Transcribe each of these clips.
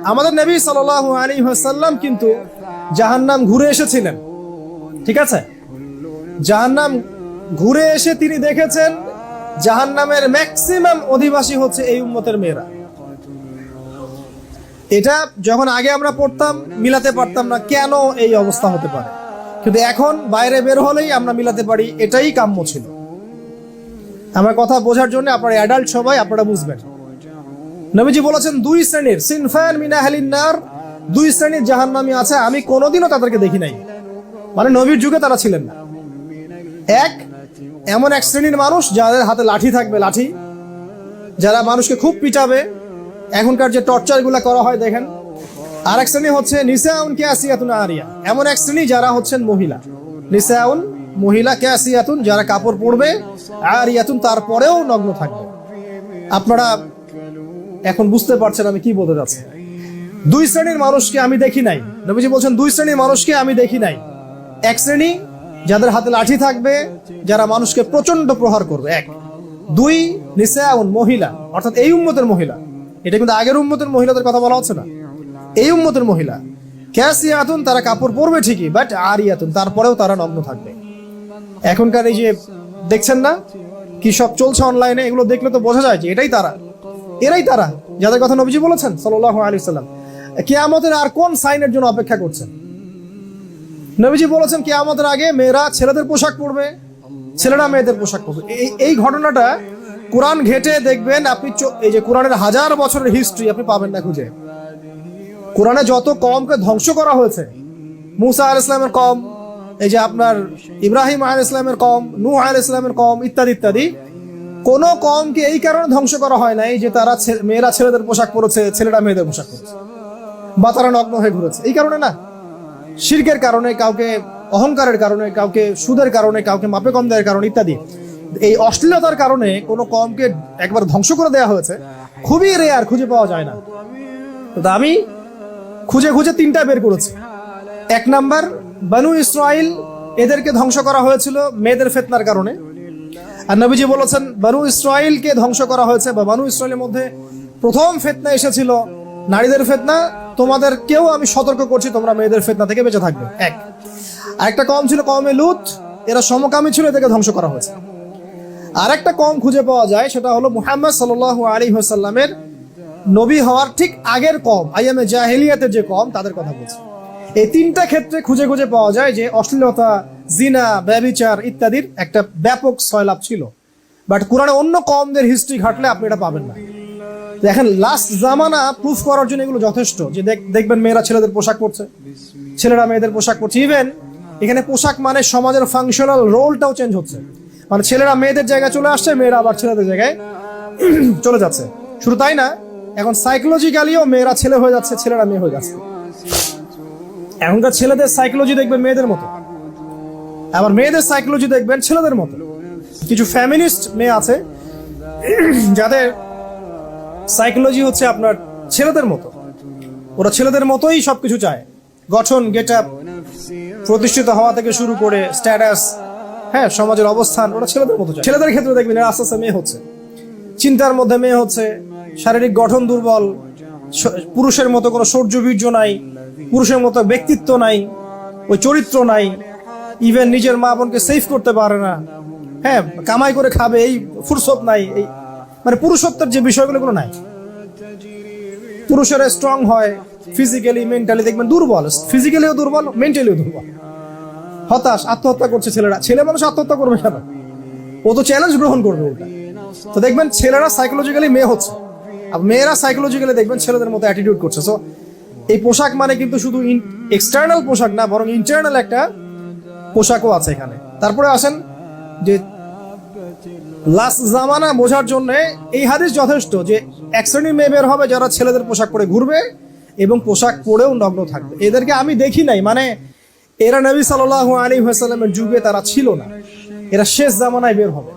আমাদের নবী সাল্লাল্লাহু আলাইহি ওয়াসাল্লাম কিন্তু জাহান্নাম ঘুরে এসেছিলেন, ঠিক আছে? জাহান্নাম ঘুরে এসে তিনি দেখেছেন জাহান্নামের ম্যাক্সিমাম অধিবাসী হচ্ছে এই উম্মতের মেয়েরা। এটা যখন আগে আমরা পড়তাম মিলাতে পারতাম না কেন এই অবস্থা হতে পারে, কিন্তু এখন বাইরে বের হলেই আমরা মিলাতে পারি, এটাই কাম্য ছিল। আমার কথা বোঝার জন্য আপনারা অ্যাডাল্ট সবাই আপনারা বুঝবেন। নবীজি বলেছেন দুই শ্রেণীর সিনফান মিন আহলিন নার, দুই শ্রেণীর জাহান্নামী আছে, আমি কোনোদিনও তাদেরকে দেখি নাই। মানে নবীর যুগে তারা ছিলেন না। এক, এমন এক শ্রেণীর মানুষ যাদের হাতে লাঠি থাকবে, লাঠি, যারা মানুষকে খুব পিটাবে, এখনকার যে টর্চার গুলা করা হয় দেখেন। আর এক শ্রেণী হচ্ছে নিসাউন কাসিয়াতুন আরিয়া, এমন এক শ্রেণী যারা হচ্ছেন মহিলা, নিসাউন মহিলা, কাসিয়াতুন যারা কাপড় পরবে, আরিয়াতুন তারপরেও নগ্ন থাকবে। আপনারা এখন বুঝতে পারছেন আমি কি বলতে যাচ্ছি। দুই শ্রেণীর মানুষকে আমি দেখি নাই, নবীজি বলছেন দুই শ্রেণীর মানুষকে আমি দেখি নাই। এক শ্রেণী যাদের হাতে লাঠি থাকবে, যারা মানুষকে প্রচন্ড প্রহার করবে, এক। দুই, নিসাউন মহিলা, অর্থাৎ এই উম্মতের মহিলা। এটা কিন্তু আগের উম্মতের মহিলাদের কথা বলা হচ্ছে না, এই উম্মতের মহিলা। কাসিয়াতুন তারা কাপড় পরবে ঠিকই, বাট আরিয়াতুন তারপরেও তারা নগ্ন থাকবে। এখনকার এই যে দেখছেন না কি সব চলছে অনলাইনে, এগুলো দেখলে তো বোঝা যায় যে এটাই তারা, এরাই তারা যাদের কথা নবীজি বলেছেন সাল্লাল্লাহু আলাইহি ওয়াসাল্লাম। কিয়ামতের আর কোন সাইনের জন্য অপেক্ষা করছেন? নবীজি বলেছেন কিয়ামতের আগে মেয়েরা ছেলেদের পোশাক পরবে, ছেলেরা মেয়েদের পোশাক পরবে। এই ঘটনাটা কোরআন ঘেটে দেখবেন আপনি, এই যে কোরআনের 1000 বছরের হিস্ট্রি আপনি পাবেন না খুঁজে। কোরআনে যত কওমকে ধ্বংস করা হয়েছে, মুসা আলাইহিস সালামের কওম, এই যে আপনার ইব্রাহিম আলাইহিস সালামের কওম, নূহ আলাইহিস সালামের কওম, ইত্যাদি ইত্যাদি, কোন কওমকে এই কারণে ধ্বংস করা হয় নাই যে তারা মেয়েরা ছেলেদের পোশাক পরেছে, ছেলেরা মেয়েদের পোশাক পরেছে, বা তারা নগ্ন হয়ে ঘুরেছে। এই কারণে না, শিরকের কারণে, কাউকে অহংকারের কারণে, কাউকে সুদের কারণে, কাউকে মাপে কম দেওয়ার কারণে ইত্যাদি। এই অশ্লীলতার কারণে কোনো কওমকে একবার ধ্বংস করে দেওয়া হয়েছে, খুবই রেয়ার, খুঁজে পাওয়া যায় না। তো আমি খুঁজে খুঁজে 3টা বের করেছি। 1 নাম্বার, বনু ইসরাইল, এদেরকে ধ্বংস করা হয়েছিল মেয়েদের ফিতনার কারণে। আর নবীজি বলেছেন বনু ইসরাইলকে ধ্বংস করা হয়েছে, বা বনু ইসরাইলের মধ্যে প্রথম ফিতনা এসেছিল নারীদের ফিতনা, তোমাদের কেউ আমি সতর্ক করছি তোমরা মেয়েদের ফিতনা থেকে বেঁচে থাকবে। এক। আরেকটা কওম ছিল কওমে লূত, এরা সমকামী ছিল, এদেরকে ধ্বংস করা হয়েছে। আরেকটা কওম খুঁজে পাওয়া যায়, সেটা হলো মুহাম্মদ সাল্লাল্লাহু আলাইহি ওয়াসাল্লামের নবী হওয়ার ঠিক আগের কওম, আইয়ামে জাহেলিয়াতের যে কওম, তাদের কথা বলছি। এই 3টা ক্ষেত্রে খুঁজে খুঁজে পাওয়া যায় যে অশ্লীলতা, জিনা, ব্যভিচার ইত্যাদির একটা ব্যাপক সয়লাভ ছিল। বাট কোরআনে অন্য কওমদের হিস্ট্রি ঘাটলে আপনি এটা পাবেন না। দেখেন লাস্ট জামানা প্রুফ করার জন্য এগুলো যথেষ্ট, যে দেখবেন মেয়েরা ছেলেদের পোশাক পরছে, ছেলেরা মেয়েদের পোশাক পরছে। ইভেন এখানে পোশাক মানে সমাজের ফাংশনাল রোলটাও চেঞ্জ হচ্ছে, মানে ছেলেরা মেয়েদের জায়গায় চলে আসছে, মেয়েরা আবার ছেলেদের জায়গায় চলে যাচ্ছে। শুধু তাই না, এখন সাইকোলজিক্যালিও মেয়েরা ছেলে হয়ে যাচ্ছে, ছেলেরা মেয়ে হয়ে যাচ্ছে। এখনকার ছেলেদের সাইকোলজি দেখবেন মেয়েদের মতো, আবার মেয়েদের সাইকোলজি দেখবেন ছেলেদের মতো। কিছু ফ্যামিনিস্ট মেয়ে আছে যাদের সাইকোলজি হচ্ছে আপনার ছেলেদের মতো, ওরা ছেলেদের মতোই সবকিছু চায়, গঠন, গেট আপ, প্রতিষ্ঠিত হওয়া থেকে শুরু করে স্ট্যাটাস, হ্যাঁ, সমাজের অবস্থান, ওরা ছেলেদের মতো চায়। ছেলেদের ক্ষেত্রে দেখবেন এরা আস্তে আস্তে মেয়ে হচ্ছে, চিন্তার মধ্যে মেয়ে হচ্ছে, শারীরিক গঠন দুর্বল, পুরুষের মতো কোনো শৌর্য বীর্য নাই, পুরুষের মতো ব্যক্তিত্ব নাই, ওই চরিত্র নাই, ইভেন নিজের মা বোনকে সেভ করতে পারে না, হ্যাঁ, কামাই করে খাবে এই ফুরসত নাই, এই মানে পুরুষত্বের যে বিষয়গুলো নাই। পুরুষেরা স্ট্রং হয় ফিজিক্যালি, মেন্টালি দেখবেন দুর্বল, ফিজিক্যালিও দুর্বল, মেন্টালিও দুর্বল, হতাশ, আত্মহত্যা করছে ছেলেরা। ছেলে মানুষ আত্মহত্যা করবে কেন? ও তো চ্যালেঞ্জ গ্রহণ করবে উল্টা। তো দেখবেন ছেলেরা সাইকোলজিক্যালি মেয়ে হচ্ছে, আর মেয়েরা সাইকোলজিক্যালি দেখবেন ছেলেদের মতো অ্যাটিটিউড করছে। সো এই পোশাক মানে কিন্তু শুধু এক্সটার্নাল পোশাক না, বরং ইন্টারনাল একটা পোশাকও আছে এখানে। তারপরে আসেন যে লাস্ট জামানা বোঝার জন্য এই হাদিস যথেষ্ট, যে এক শ্রেণীর মেয়ে বের হবে যারা ছেলেদের পোশাক পরে ঘুরবে এবং পোশাক পরেও নগ্ন থাকবে। এদেরকে আমি দেখি নাই, মানে এরা নবী সাল্লাল্লাহু আলাইহি ওয়াসাল্লামের যুগে তারা ছিল না, এরা শেষ জামানায় বের হবে।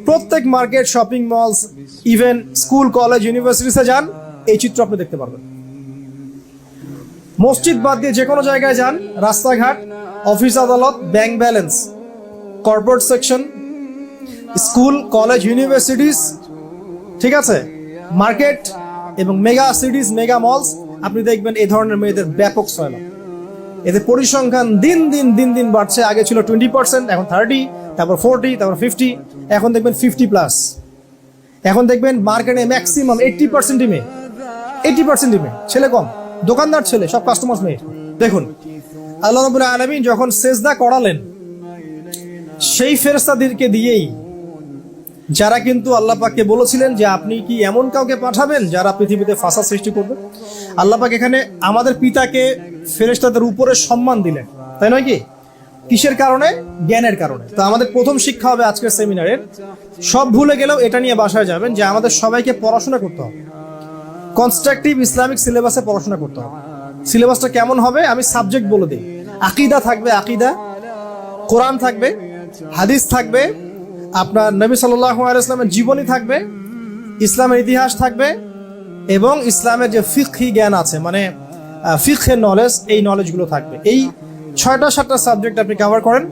প্রত্যেক market, shopping malls, even school, college, ইউনিভার্সিটিতে যান, এই চিত্র আপনি দেখতে পারবেন। মসজিদ বাদ দিয়ে যে কোনো জায়গায় যান, রাস্তাঘাট, অফিস আদালত, bank balance, corporate section, school, college, universities, ঠিক আছে, মার্কেট এবং মেগা সিটিজ, মেগা মলস, আপনি দেখবেন এই ধরনের মেয়েদের ব্যাপক সয়লাভ। এদের পরিসংখ্যান দিন দিন বাড়ছে। আগে ছিল 20%, এখন 30, তারপর 40, তারপর 50, এখন দেখবেন 50+। এখন দেখবেন মার্কেটে ম্যাক্সিমাম 80% মেয়ে, 80% মেয়ে, ছেলে কম, দোকানদার ছেলে, সব কাস্টমার মেয়ে। দেখুন আল্লাহ রাব্বুল আলামিন যখন সেজদা করালেন সেই ফেরেশতাদেরকে দিয়েই, যারা কিন্তু আল্লাহ পাককে বলেছিলেন যে আপনি কি এমন কাউকে পাঠাবেন যারা পৃথিবীতে ফাসাদ সৃষ্টি করবে। আল্লাহ পাক এখানে আমাদের পিতাকে ফেরেশতাদের উপরে সম্মান দিলেন, তাই নয় কি? কিসের কারণে? জ্ঞানের কারণে। তো আমাদের প্রথম শিক্ষা হবে আজকের সেমিনারের, সব ভুলে গেলেও এটা নিয়ে বাসায় যাবেন যে আমাদের সবাইকে পড়াশোনা করতে হবে, কনস্ট্রাকটিভ ইসলামিক সিলেবাসে পড়াশোনা করতে হবে। সিলেবাসটা কেমন হবে আমি সাবজেক্ট বলে দিই। আকীদা থাকবে, আকীদা, কোরআন থাকবে, হাদিস থাকবে, আপনার নবী সাল্লাল্লাহু আলাইহি ওয়াসাল্লামের জীবনী থাকবে, ইসলামের ইতিহাস থাকবে, এবং ইসলামের যে ফিকহি জ্ঞান আছে, মানে ফিকহের নলেজ, এই নলেজগুলো থাকবে। এই 6টা-7টা সাবজেক্ট আপনি কভার করেন।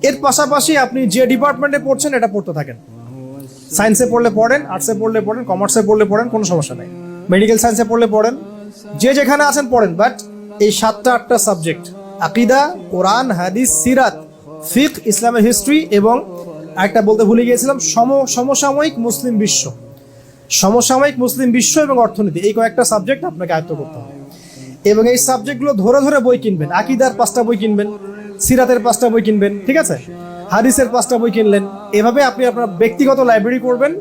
এর পাশাপাশি আপনি যে ডিপার্টমেন্টে পড়ছেন এটা পড়তে থাকেন। সায়েন্সে পড়লে পড়েন, আর্টসে পড়লে পড়েন, কমার্সে পড়লে পড়েন, কোনো সমস্যা নেই। মেডিকেল সায়েন্সে পড়লে পড়েন, যে যেখানে আছেন পড়েন। বাট এই 7টা-8টা সাবজেক্ট, আকীদা, কোরআন, হাদিস, সিরাত, ফিকহ, ইসলামের হিস্ট্রি, এবং একটা বলতে ভুলে গিয়েছিলাম, সমসাময়িক মুসলিম বিশ্ব, সমসাময়িক মুসলিম বিশ্ব এবং অর্থনীতি, এই কয়েকটা সাবজেক্ট আপনাকে আয়ত্ত করতে হবে। এবং এই সাবজেক্টগুলো ধরে ধরে বই কিনবেন। আকীদার 5টা বই কিনবেন, সিরাতের 5টা বই কিনবেন, ঠিক আছে, হাদিসের 5টা বই কিনলেন। এভাবে আপনি আপনার ব্যক্তিগত লাইব্রেরি করবেন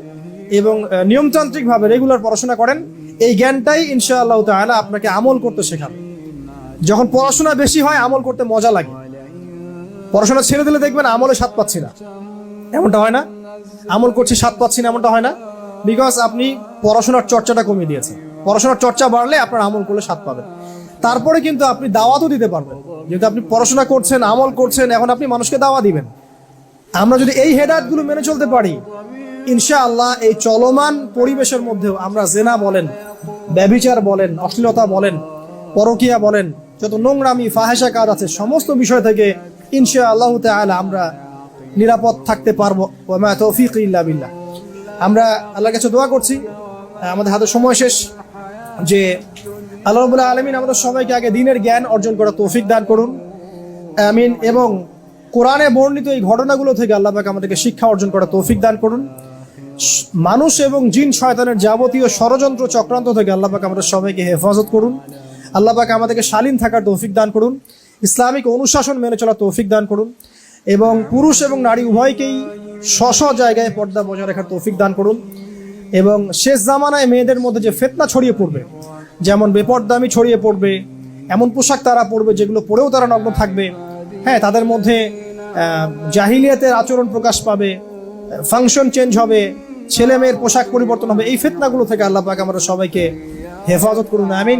এবং নিয়মতান্ত্রিকভাবে রেগুলার পড়াশোনা করেন। এই জ্ঞানটাই ইনশাআল্লাহ তাআলা আপনাকে আমল করতে শেখাবে। যখন পড়াশোনা বেশি হয় আমল করতে মজা লাগে। পড়াশোনা ছেড়ে দিলে দেখবেন আমলে স্বাদ পাচ্ছি না, এমনটা হয় না? আমল করছি স্বাদ পাচ্ছি না, এমনটা হয় না? বিকজ আপনি পড়াশোনার চর্চাটা কমিয়ে দিয়েছেন। পড়াশোনার চর্চা বাড়লে আপনার আমল করলে স্বাদ পাবেন। তারপরে কিন্তু আপনি দাওয়াতও দিতে পারবেন। যেহেতু আপনি পড়াশোনা করছেন, আমল করছেন, এখন আপনি মানুষকে দাওয়া দিবেন। আমরা যদি এই হেদায়েতগুলো মেনে চলতে পারি, ইনশাআল্লাহ এই চলমান পরিবেশের মধ্যেও আমরা জেনা বলেন, ব্যভিচার বলেন, অশ্লীলতা বলেন, পরকিয়া বলেন, যত নোংরামি ফাহেশা কাজ আছে, সমস্ত বিষয় থেকে ইনশাআল্লাহ তাআলা আমরা নিরাপদ থাকতে পারবো। ওয়া মা তৌফিক ইল্লা বিল্লাহ। আমরা আল্লাহর কাছে দোয়া করছি, আমাদের হাতে সময় শেষ, যে আল্লাহ রাব্বুল আলামিন আমাদের সবাইকে আগে দ্বীনের জ্ঞান অর্জন করার তৌফিক দান করুন, আমিন। এবং কোরআনে বর্ণিত এই ঘটনাগুলো থেকে আল্লাহ পাক আমাদেরকে শিক্ষা অর্জন করার তৌফিক দান করুন। মানুষ এবং জিন শয়তানের যাবতীয় ষড়যন্ত্র চক্রান্ত থেকে আল্লাহ পাক আমাদের সবাইকে হেফাজত করুন। আল্লাহ পাক আমাদেরকে শালীন থাকার তৌফিক দান করুন, ইসলামিক অনুশাসন মেনে চলার তৌফিক দান করুন, এবং পুরুষ এবং নারী উভয়কেই স্ব জায়গায় পর্দা বজায় রাখার তৌফিক দান করুন। এবং শেষ জামানায় মেয়েদের মধ্যে যে ফিতনা ছড়িয়ে পড়বে, যেমন বেপরদামি ছড়িয়ে পড়বে, এমন পোশাক তারা পরবে যেগুলো পরেও তারা নগ্ন থাকবে, হ্যাঁ, তাদের মধ্যে জাহিলিয়াতের আচরণ প্রকাশ পাবে, ফাংশন চেঞ্জ হবে, ছেলে মেয়ের পোশাক পরিবর্তন হবে, এই ফিতনাগুলো থেকে আল্লাহ পাক আমরা সবাইকে হেফাজত করুন, আমিন।